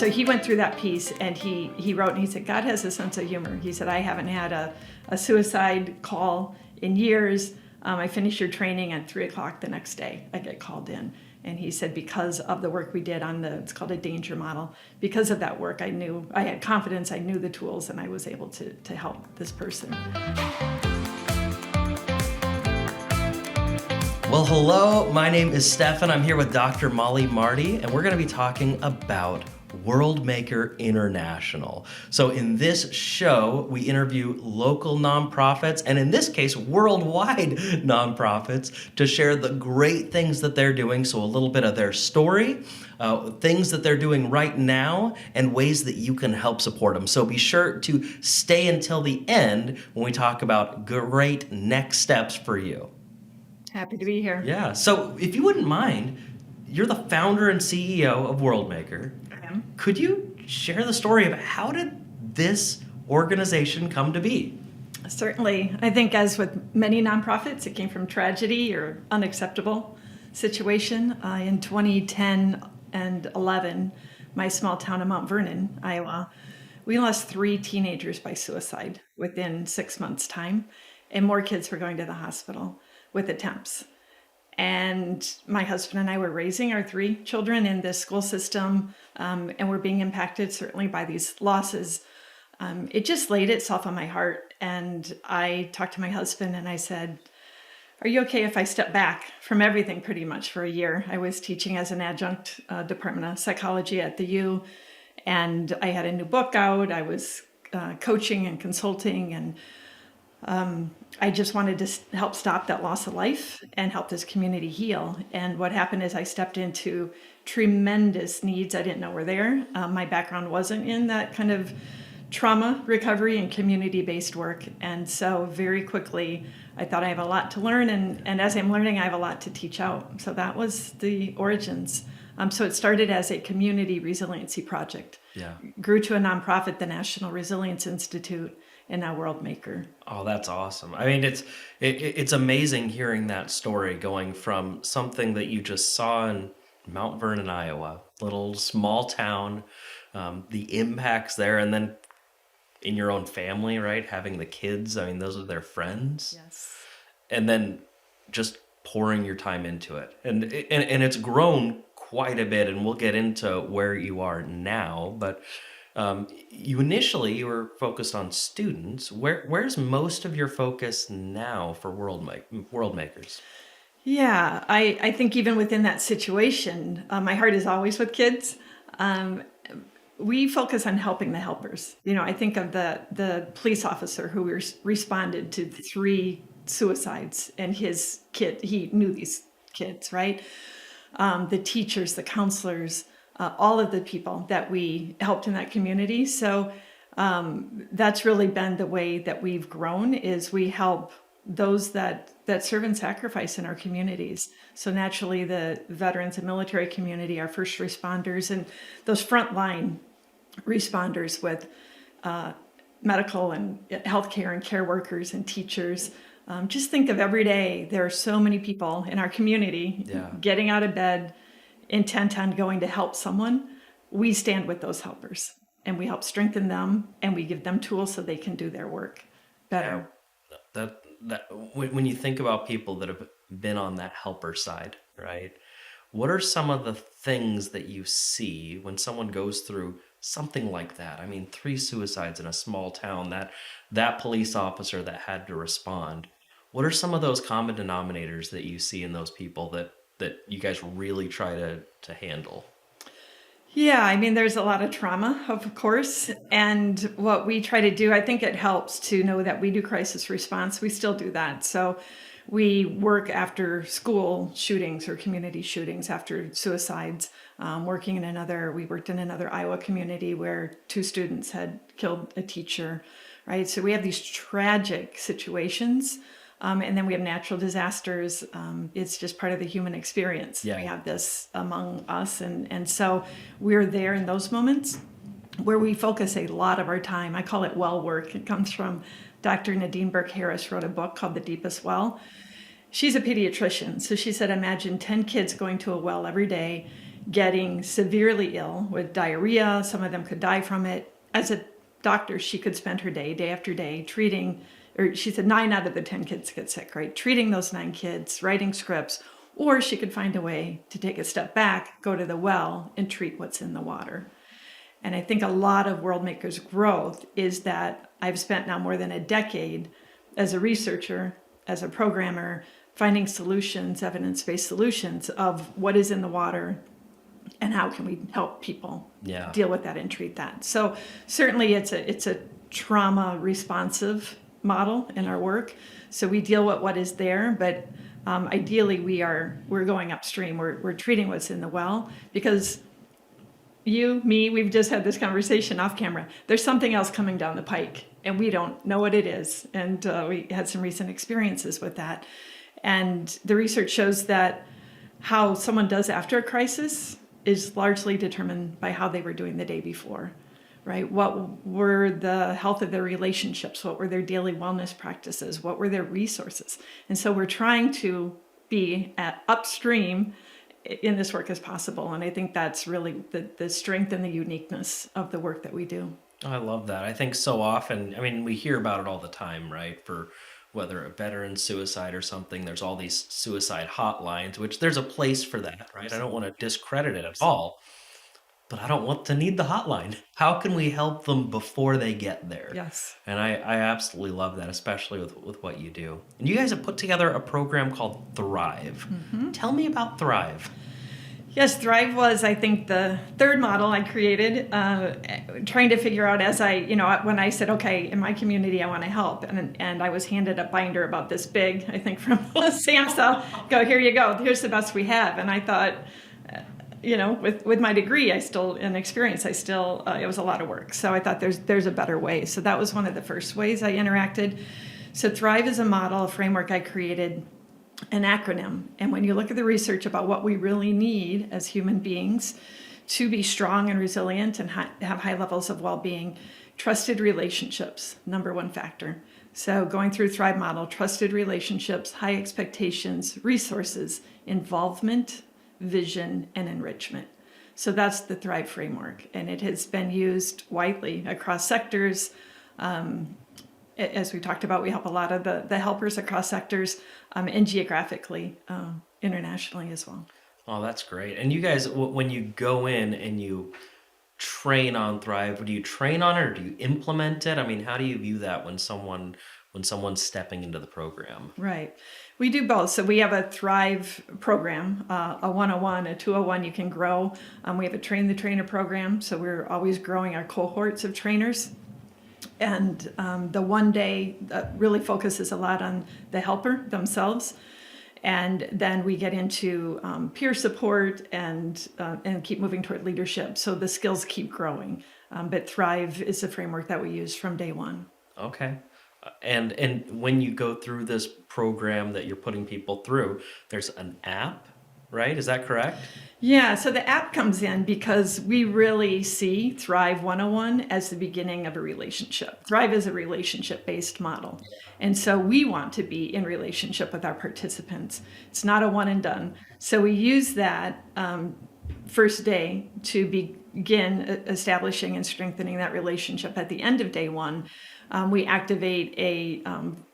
so he went through that piece and he wrote and he said, God has a sense of humor. He said, I haven't had a suicide call in years. I finished your training at 3:00 the next day. I get called in. And he said, because of the work we did on it's called a danger model, because of that work, I had confidence, I knew the tools, and I was able to help this person. Well, hello, my name is Stefan. I'm here with Dr. Mollie Marti, and we're going to be talking about Worldmaker International. So in this show, we interview local nonprofits, and in this case, worldwide nonprofits, to share the great things that they're doing. So a little bit of their story, things that they're doing right now, and ways that you can help support them. So be sure to stay until the end when we talk about great next steps for you. Happy to be here. Yeah. So if you wouldn't mind, you're the founder and CEO of Worldmaker. I am. Could you share the story of how did this organization come to be? Certainly. I think as with many nonprofits, it came from tragedy or unacceptable situation. In 2010 and 11, my small town of Mount Vernon, Iowa, we lost 3 teenagers by suicide within 6 months' time, and more kids were going to the hospital with attempts. And my husband and I were raising our 3 children in this school system, and we're being impacted certainly by these losses. It just laid itself on my heart. And I talked to my husband and I said, are you okay if I step back from everything pretty much for a year? I was teaching as an adjunct department of psychology at the U, and I had a new book out. I was coaching and consulting, and I just wanted to help stop that loss of life and help this community heal. And what happened is I stepped into tremendous needs I didn't know were there. My background wasn't in that kind of trauma recovery and community-based work. And so very quickly, I thought I have a lot to learn. And as I'm learning, I have a lot to teach out. So that was the origins. So it started as a community resiliency project. Yeah. Grew to a nonprofit, the National Resilience Institute, and now Worldmaker. Oh, that's awesome. I mean, it's amazing hearing that story, going from something that you just saw in Mount Vernon, Iowa, little small town, the impacts there, and then in your own family, right? Having the kids, I mean, those are their friends. Yes. And then just pouring your time into it. And it's grown quite a bit, and we'll get into where you are now, but you were focused on students. Where's most of your focus now for Worldmakers? Yeah, I think even within that situation, my heart is always with kids. We focus on helping the helpers. You know, I think of the police officer who responded to 3 suicides, and his kid, he knew these kids, right? The teachers, the counselors, all of the people that we helped in that community. So that's really been the way that we've grown, is we help those that serve and sacrifice in our communities. So naturally, the veterans and military community, our first responders, and those frontline responders with medical and healthcare and care workers and teachers. Just think of every day, there are so many people in our community getting out of bed, intent on going to help someone. We stand with those helpers and we help strengthen them, and we give them tools so they can do their work better. That when you think about people that have been on that helper side, right? What are some of the things that you see when someone goes through something like that? I mean, 3 suicides in a small town, that police officer that had to respond. What are some of those common denominators that you see in those people that you guys really try to handle? Yeah, I mean, there's a lot of trauma, of course. And what we try to do, I think it helps to know that we do crisis response. We still do that. So we work after school shootings or community shootings, after suicides. We worked in another Iowa community where 2 students had killed a teacher, right? So we have these tragic situations. And then we have natural disasters. It's just part of the human experience. Yeah. We have this among us. And so we're there in those moments where we focus a lot of our time. I call it well work. It comes from Dr. Nadine Burke-Harris, wrote a book called The Deepest Well. She's a pediatrician. So she said, imagine 10 kids going to a well every day, getting severely ill with diarrhea. Some of them could die from it. As a doctor, she could spend her day after day, treating, or she said 9 out of the 10 kids get sick, right? Treating those 9 kids, writing scripts, or she could find a way to take a step back, go to the well, and treat what's in the water. And I think a lot of World Makers' growth is that I've spent now more than a decade as a researcher, as a programmer, finding solutions, evidence-based solutions of what is in the water and how can we help people deal with that and treat that. So certainly it's a trauma responsive model in our work. So we deal with what is there, but ideally we're going upstream. We're treating what's in the well, because you, me, we've just had this conversation off camera. There's something else coming down the pike and we don't know what it is. And we had some recent experiences with that. And the research shows that how someone does after a crisis is largely determined by how they were doing the day before, right? What were the health of their relationships? What were their daily wellness practices? What were their resources? And so we're trying to be at upstream in this work as possible. And I think that's really the strength and the uniqueness of the work that we do. I love that. I think so often, I mean, we hear about it all the time, right? For whether a veteran suicide or something, there's all these suicide hotlines, which there's a place for that, right? I don't want to discredit it at all, but I don't want to need the hotline. How can we help them before they get there? Yes. And I absolutely love that, especially with what you do. And you guys have put together a program called Thrive. Mm-hmm. Tell me about Thrive. Yes, Thrive was, I think, the third model I created, trying to figure out as when I said, okay, in my community, I want to help. And I was handed a binder about this big, I think from SAMHSA, go, here you go, here's the best we have. And I thought, with my degree, and experience, it was a lot of work. So I thought there's a better way. So that was one of the first ways I interacted. So Thrive is a model, a framework I created, an acronym. And when you look at the research about what we really need as human beings to be strong and resilient and have high levels of well-being, trusted relationships, number one factor. So going through Thrive model, trusted relationships, high expectations, resources, involvement, vision, and enrichment. So that's the Thrive framework. And it has been used widely across sectors. As we talked about, we help a lot of the helpers across sectors and geographically, internationally as well. Oh, that's great. And you guys, when you go in and you train on Thrive, do you train on it or do you implement it? I mean, how do you view that when someone's stepping into the program? Right. We do both. So we have a Thrive program, a 101, a 201 you can grow. We have a Train the Trainer program. So we're always growing our cohorts of trainers. And the 1 day really focuses a lot on the helper themselves. And then we get into peer support and keep moving toward leadership. So the skills keep growing. But Thrive is the framework that we use from day one. Okay. And when you go through this program that you're putting people through, there's an app, right? Is that correct? Yeah, so the app comes in because we really see Thrive 101 as the beginning of a relationship. Thrive is a relationship-based model. And so we want to be in relationship with our participants. It's not a one and done. So we use that first day to begin establishing and strengthening that relationship. At the end of day one, we activate a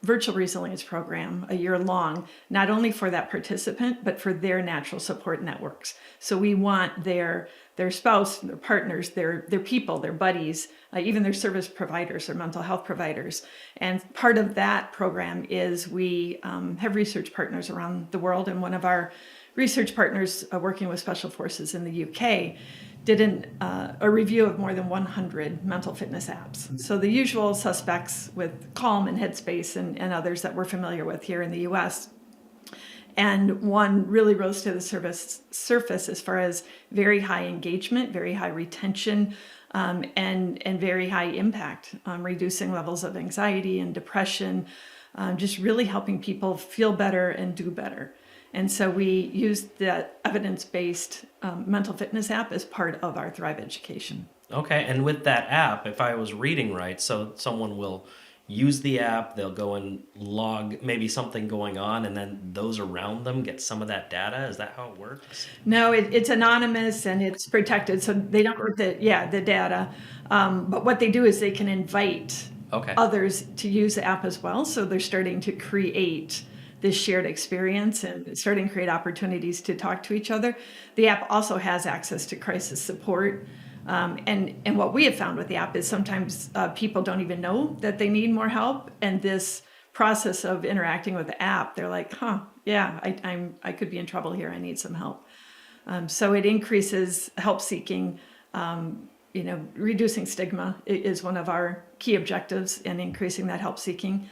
virtual resilience program a year long, not only for that participant, but for their natural support networks. So we want their spouse, their partners, their people, their buddies, even their service providers or mental health providers. And part of that program is we have research partners around the world. And one of our research partners working with Special Forces in the UK did a review of more than 100 mental fitness apps. So the usual suspects with Calm and Headspace and others that we're familiar with here in the US. And one really rose to the surface as far as very high engagement, very high retention, and very high impact, reducing levels of anxiety and depression, just really helping people feel better and do better. And so we used that evidence-based mental fitness app as part of our Thrive education. Okay, and with that app, if I was reading right, so someone will, use the app, they'll go and log maybe something going on, and then those around them get some of that data. Is that how it works? No, it's anonymous and it's protected, so they don't get the data. But what they do is they can invite Okay. others to use the app as well. So they're starting to create this shared experience and starting to create opportunities to talk to each other. The app also has access to crisis support. And what we have found with the app is sometimes people don't even know that they need more help. And this process of interacting with the app, they're like, yeah, I could be in trouble here. I need some help. So it increases help seeking. Reducing stigma is one of our key objectives, and increasing that help seeking.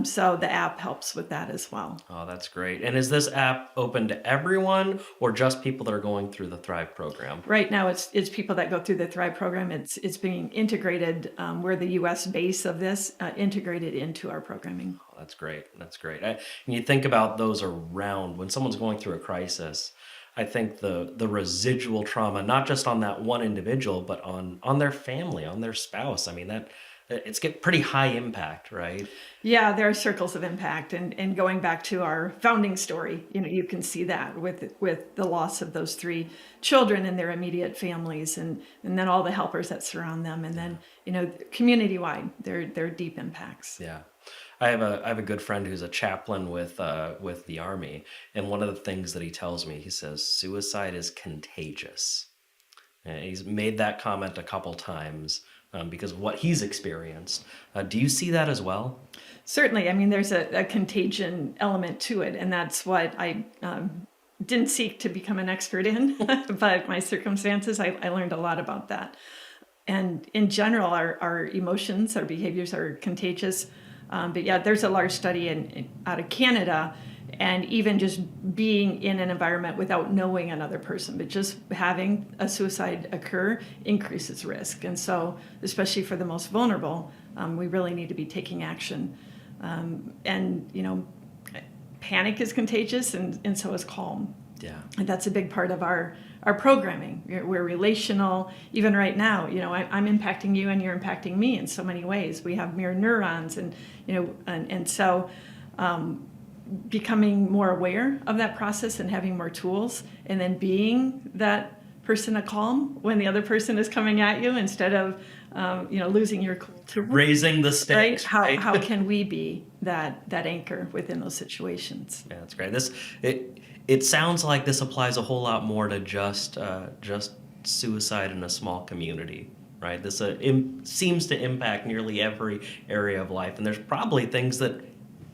So the app helps with that as well. Oh, that's great. And is this app open to everyone or just people that are going through the Thrive program? Right now, it's people that go through the Thrive program. It's being integrated. We're the U.S. base of this, integrated into our programming. Oh, that's great. That's great. And you think about those around when someone's going through a crisis. I think the residual trauma, not just on that one individual, but on their family, on their spouse. I mean, that it's get pretty high impact, right? Yeah, there are circles of impact, and going back to our founding story, you can see that with the loss of those 3 children and their immediate families, and then all the helpers that surround them, and then community wide, there are deep impacts. Yeah. I have a good friend who's a chaplain with the Army, and one of the things that he tells me, he says, suicide is contagious. And he's made that comment a couple times because of what he's experienced. Do you see that as well? Certainly. I mean, there's a contagion element to it, and that's what I didn't seek to become an expert in, but my circumstances, I learned a lot about that. And in general, our emotions, our behaviors are contagious. But yeah, there's a large study out of Canada, and even just being in an environment without knowing another person, but just having a suicide occur increases risk. And so, especially for the most vulnerable, we really need to be taking action. Panic is contagious, and so is calm. Yeah. And that's a big part of our programming. We're relational. Even right now, I'm impacting you and you're impacting me in so many ways. We have mirror neurons, and so becoming more aware of that process and having more tools, and then being that person of calm when the other person is coming at you, instead of losing your cool to raising the stakes. Right? How can we be that anchor within those situations? Yeah, that's great. It sounds like this applies a whole lot more to just suicide in a small community, right? This seems to impact nearly every area of life, and there's probably things that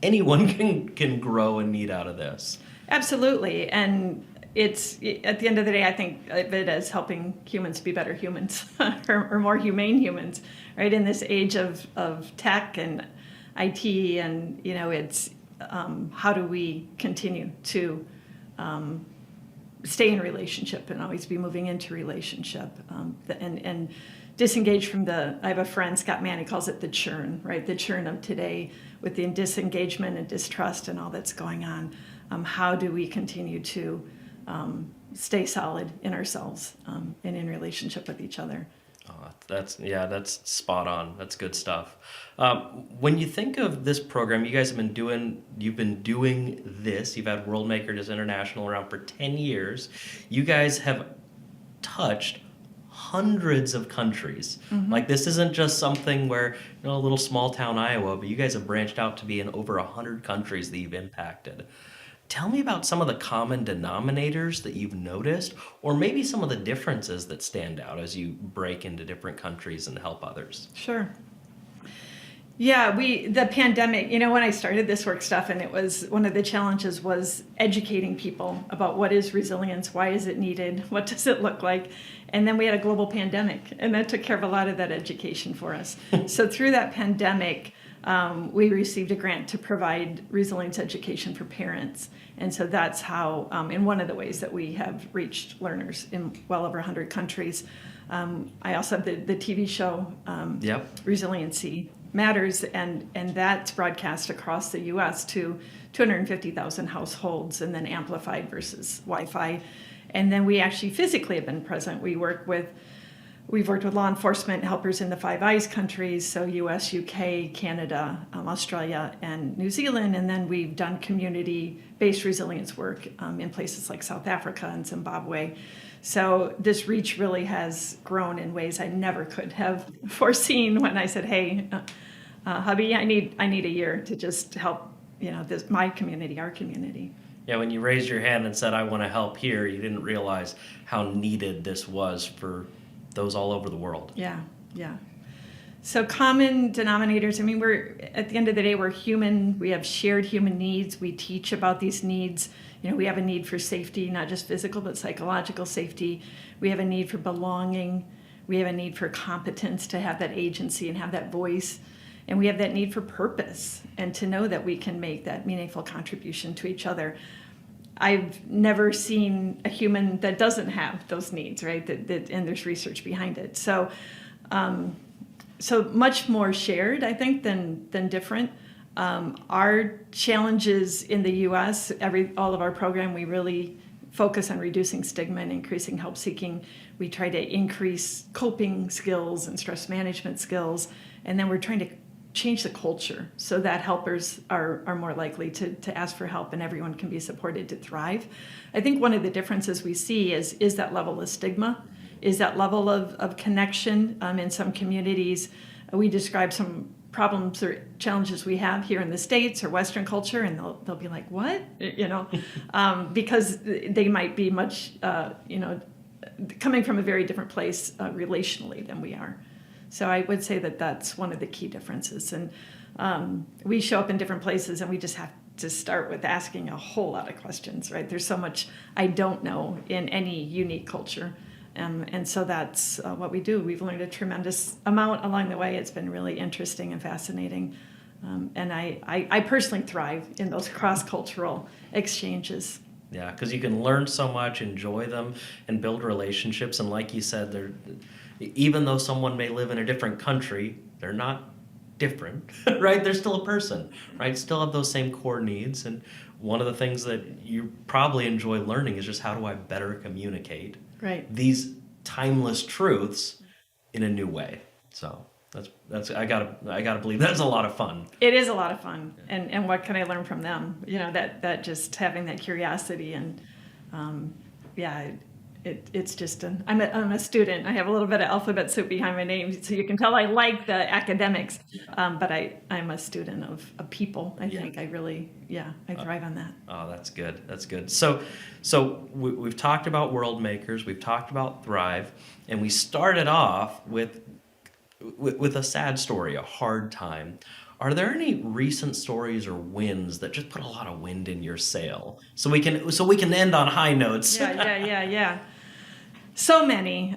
anyone can grow and need out of this. Absolutely, and it's at the end of the day, I think of it as helping humans be better humans or more humane humans, right? In this age of tech and IT, and it's how do we continue to stay in relationship and always be moving into relationship, and disengage from I have a friend, Scott Mann, he calls it the churn, right? The churn of today with the disengagement and distrust and all that's going on. How do we continue to stay solid in ourselves and in relationship with each other? Oh, that's spot on. That's good stuff. When you think of this program, you guys you've been doing this. You've had World Makers International around for 10 years. You guys have touched hundreds of countries. Mm-hmm. Like, this isn't just something where, a little small town Iowa, but you guys have branched out to be in over 100 countries that you've impacted. Tell me about some of the common denominators that you've noticed, or maybe some of the differences that stand out as you break into different countries and help others. Sure. Yeah, the pandemic, when I started this work stuff, and it was one of the challenges was educating people about what is resilience, why is it needed, what does it look like? And then we had a global pandemic, and that took care of a lot of that education for us. So through that pandemic, we received a grant to provide resilience education for parents. And so that's how, in one of the ways that we have reached learners in well over 100 countries. I also have the TV show, Resiliency Matters, and that's broadcast across the U.S. to 250,000 households, and then amplified versus Wi-Fi. And then we actually physically have been present. We work with We've worked with law enforcement helpers in the Five Eyes countries, so US, UK, Canada, Australia, and New Zealand. And then we've done community-based resilience work in places like South Africa and Zimbabwe. So this reach really has grown in ways I never could have foreseen when I said, hey, hubby, I need a year to just help, my community, our community. Yeah, when you raised your hand and said, I want to help here, you didn't realize how needed this was for those all over the world. Yeah. So common denominators, we're, at the end of the day, we're human. We have shared human needs. We teach about these needs. We have a need for safety, not just physical, but psychological safety. We have a need for belonging. We have a need for competence, to have that agency and have that voice. And we have that need for purpose and to know that we can make that meaningful contribution to each other. I've never seen a human that doesn't have those needs, right? And there's research behind it. So much more shared, I think, than different. Our challenges in the U.S., all of our program, we really focus on reducing stigma and increasing help seeking. We try to increase coping skills and stress management skills, and then we're trying to change the culture so that helpers are more likely to ask for help and everyone can be supported to thrive. I think one of the differences we see is that level of stigma, is that level of connection. In some communities, we describe some problems or challenges we have here in the States or Western culture, and they'll be like, what? Because they might be much, coming from a very different place relationally than we are. So I would say that that's one of the key differences. And we show up in different places, and we just have to start with asking a whole lot of questions, right? There's so much I don't know in any unique culture. And so that's what we do. We've learned a tremendous amount along the way. It's been really interesting and fascinating. And I personally thrive in those cross-cultural exchanges. Yeah, because you can learn so much, enjoy them, and build relationships. And like you said, even though someone may live in a different country, they're not different, right? They're still a person, right? Still have those same core needs. And one of the things that you probably enjoy learning is just how do I better communicate these timeless truths in a new way. So that's I gotta believe that's a lot of fun. It is a lot of fun, and what can I learn from them? That just having that curiosity and it's just I'm a student. I have a little bit of alphabet soup behind my name, so you can tell I like the academics, but I'm a student of people. I think I really I thrive on that. Oh, that's good. So we've talked about world makers, we've talked about Thrive, and we started off with a sad story, a hard time. Are there any recent stories or wins that just put a lot of wind in your sail? So we can end on high notes. Yeah. So many.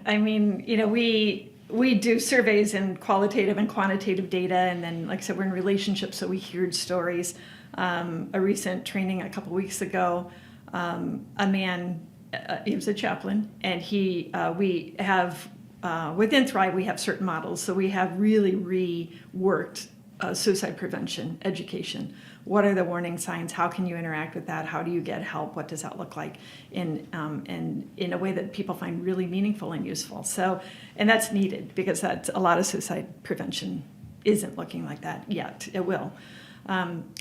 We do surveys in qualitative and quantitative data, and then, like I said, we're in relationships, so we hear stories. A recent training a couple weeks ago, a man, he was a chaplain, and we have within Thrive, we have certain models. So we have really reworked suicide prevention education. What are the warning signs? How can you interact with that? How do you get help? What does that look like in a way that people find really meaningful and useful? So, and that's needed because a lot of suicide prevention isn't looking like that yet. It will.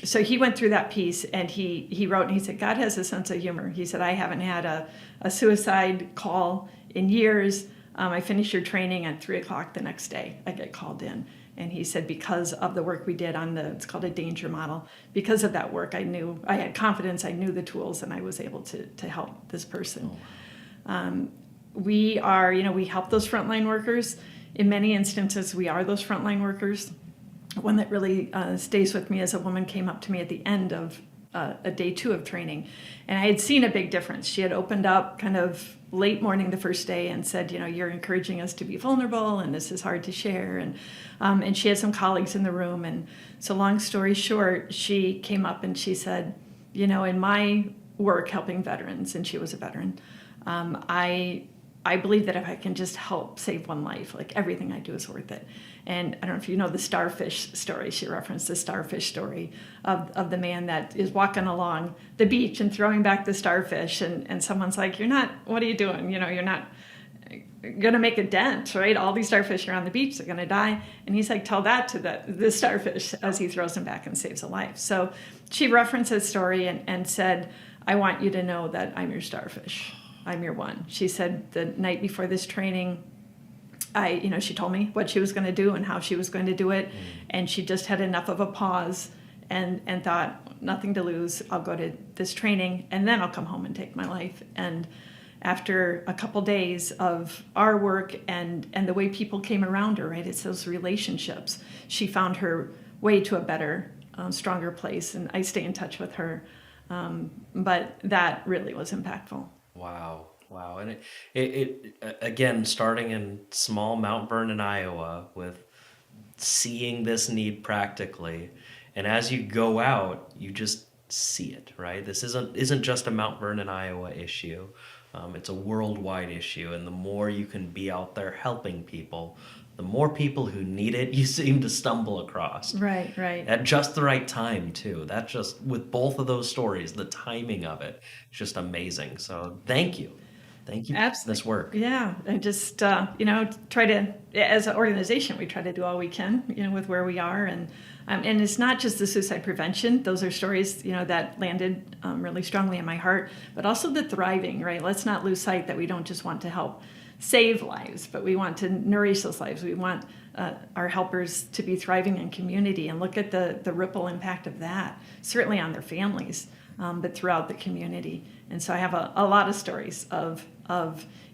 So he went through that piece, and he wrote, and he said, God has a sense of humor. He said, I haven't had a suicide call in years. I finished your training at 3:00 the next day. I get called in. And he said, because of the work we did on it's called a danger model, because of that work, I had confidence, I knew the tools, and I was able to help this person. We help those frontline workers. In many instances, we are those frontline workers. One that really stays with me is a woman came up to me at the end of a day 2 of training, and I had seen a big difference. She had opened up kind of late morning the first day and said, you're encouraging us to be vulnerable, and this is hard to share, and she had some colleagues in the room, and so long story short, she came up and she said, in my work helping veterans, and she was a veteran, I believe that if I can just help save one life, like everything I do is worth it. And I don't know if you know the starfish story. She referenced the starfish story of the man that is walking along the beach and throwing back the starfish. And someone's like, what are you doing? You're not going to make a dent, right? All these starfish are on the beach, they're going to die. And he's like, tell that to the starfish, as he throws them back and saves a life. So she referenced his story and said, I want you to know that I'm your starfish. I'm your one. She said the night before this training, she told me what she was going to do and how she was going to do it. And she just had enough of a pause and thought, nothing to lose. I'll go to this training and then I'll come home and take my life. And after a couple days of our work and the way people came around her, right? It's those relationships. She found her way to a better, stronger place. And I stay in touch with her. But that really was impactful. Wow. And it again, starting in small Mount Vernon, Iowa, with seeing this need practically. And as you go out, you just see it, right? This isn't just a Mount Vernon, Iowa issue. It's a worldwide issue. And the more you can be out there helping people, the more people who need it you seem to stumble across. Right. At just the right time, too. That's just, with both of those stories, the timing of it is just amazing. So thank you. Thank you for this work. Yeah, I just, try to, as an organization, we try to do all we can, with where we are. And it's not just the suicide prevention. Those are stories, that landed really strongly in my heart, but also the thriving, right? Let's not lose sight that we don't just want to help save lives, but we want to nourish those lives. We want our helpers to be thriving in community and look at the ripple impact of that, certainly on their families, but throughout the community. And so I have a lot of stories of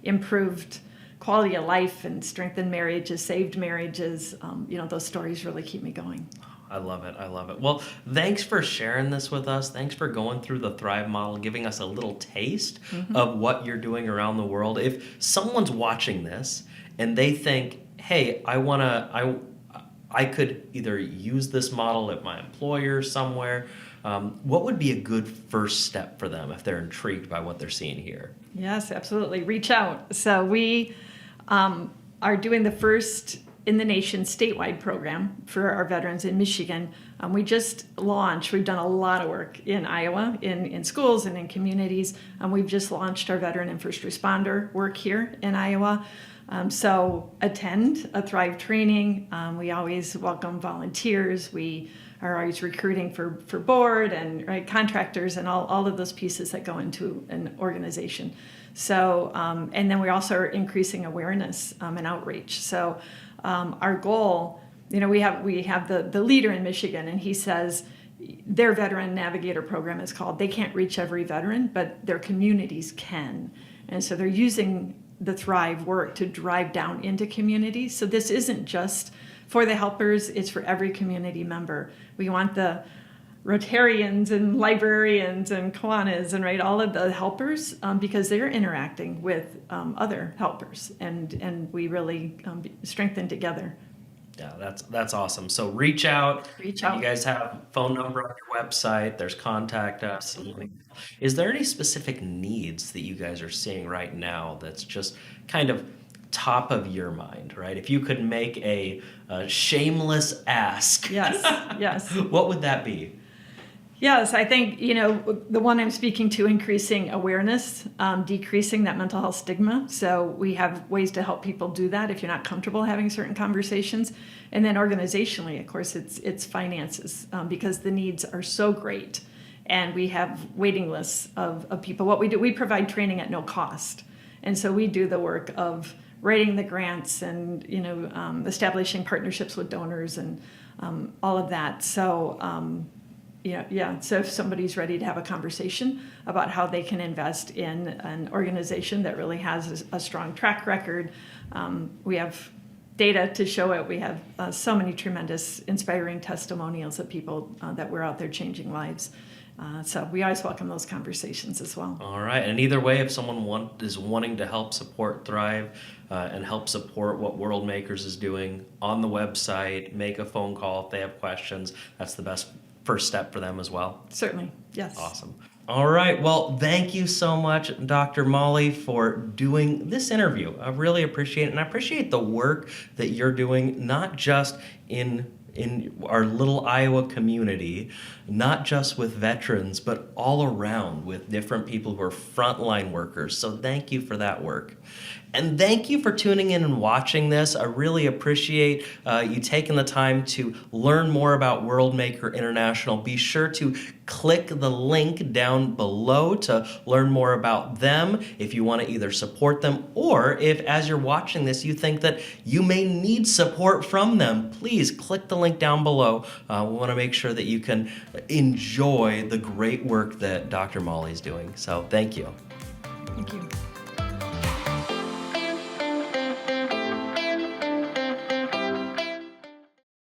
improved quality of life and strengthened marriages, saved marriages. Those stories really keep me going. I love it. Well, thanks for sharing this with us. Thanks for going through the Thrive model, giving us a little taste of what you're doing around the world. If someone's watching this and they think, hey, I could either use this model at my employer somewhere, what would be a good first step for them if they're intrigued by what they're seeing here? Yes, absolutely. Reach out. So we are doing the first in the nation statewide program for our veterans in Michigan. We just launched, we've done a lot of work in Iowa, in schools and in communities. We've just launched our veteran and first responder work here in Iowa. So attend a Thrive training. We always welcome volunteers. We are always recruiting for board and contractors and all of those pieces that go into an organization. So, and then we also are increasing awareness and outreach. So our goal, we have the leader in Michigan, and he says their veteran navigator program is called, they can't reach every veteran, but their communities can. And so they're using the Thrive work to drive down into communities. So this isn't just for the helpers, it's for every community member. We want the Rotarians and librarians and Kiwanis and all of the helpers because they're interacting with other helpers, and we really strengthen together. Yeah, that's awesome. So reach out. You guys have phone number on your website. There's contact us. Absolutely. Is there any specific needs that you guys are seeing right now that's just kind of top of your mind, right? If you could make a shameless ask, yes, what would that be? Yes, I think, the one I'm speaking to, increasing awareness, decreasing that mental health stigma. So we have ways to help people do that if you're not comfortable having certain conversations. And then organizationally, of course, it's finances because the needs are so great. And we have waiting lists of people. What we do, we provide training at no cost. And so we do the work of writing the grants and, establishing partnerships with donors and all of that. So, so if somebody's ready to have a conversation about how they can invest in an organization that really has a strong track record, we have data to show it. We have so many tremendous, inspiring testimonials of people that we're out there changing lives. So we always welcome those conversations as well. All right. And either way, if someone is wanting to help support Thrive and help support what World Makers is doing on the website, make a phone call if they have questions. That's the best first step for them as well. Certainly. Yes. Awesome. All right. Well, thank you so much, Dr. Mollie, for doing this interview. I really appreciate it. And I appreciate the work that you're doing, not just in in our little Iowa community, not just with veterans, but all around with different people who are frontline workers. So thank you for that work. And thank you for tuning in and watching this. I really appreciate you taking the time to learn more about Worldmaker International. Be sure to click the link down below to learn more about them if you want to either support them, or if as you're watching this you think that you may need support from them, please click the link down below. We want to make sure that you can enjoy the great work that Dr. Mollie is doing. So thank you. Thank you.